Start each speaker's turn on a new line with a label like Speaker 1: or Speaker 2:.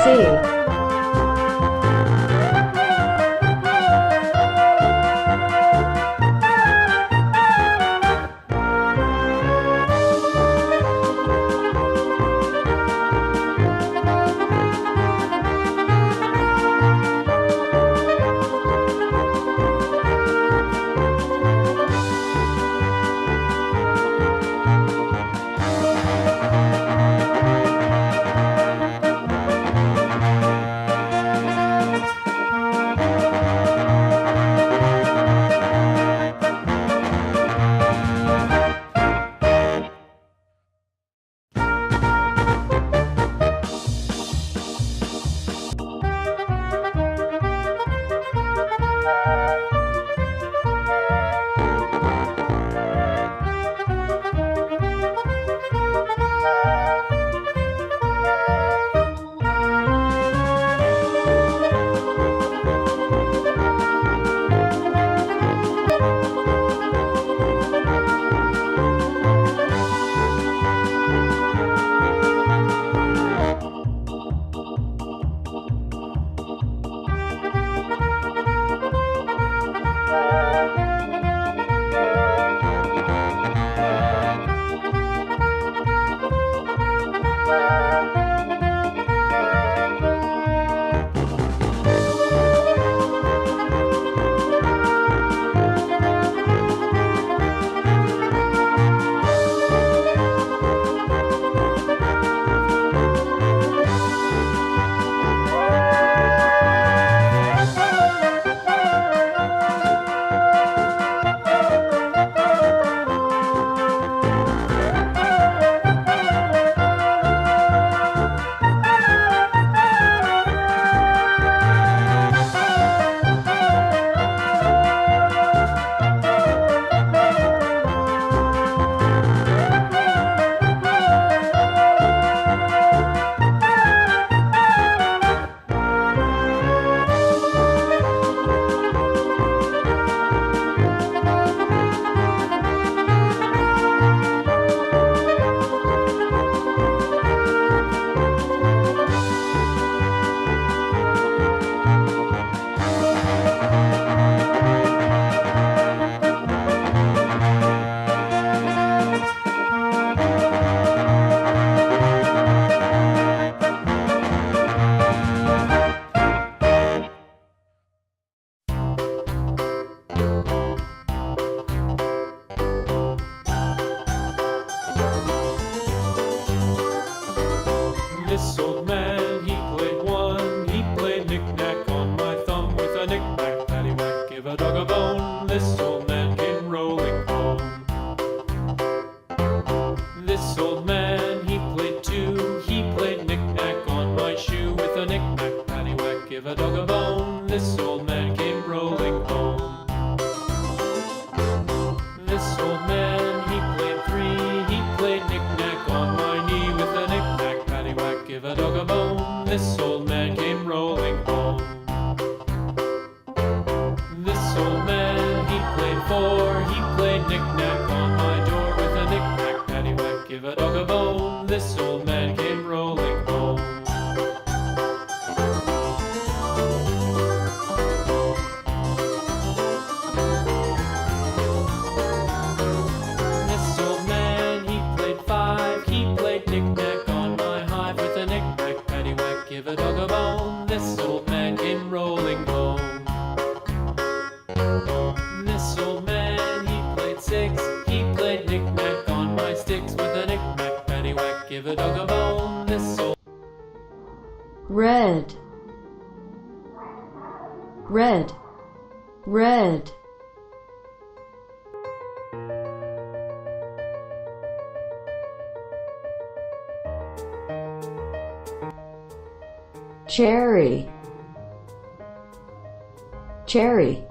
Speaker 1: C.
Speaker 2: This old man, he played one. He played knick-knack on my thumb with a knick-knack, paddywhack, give a dog a bone. This old man came rolling home. This old man, he played two. He played knick-knack on my shoe with a knick-knack, paddywhack, give a dog a bone. This old man came rolling home. This old man, he played three. He played knick-knack on my knee with a knick-knack, paddywhack, give a dog a bone. This old man came rolling home. This old man, he played four. He played knick-knack on my door with a knick-knack, paddywhack, give a dog a bone. This old man came rolling home. This old man, he played five. He played knick-knack on my hive with a knick-knack, paddywhack, give a dog a bone. This old man came rolling home. This old man, he played six. He played knick-knack on my sticks with a knick-knack, paddywhack, give a dog a bone. This old
Speaker 1: Red, red, red. Cherry, cherry.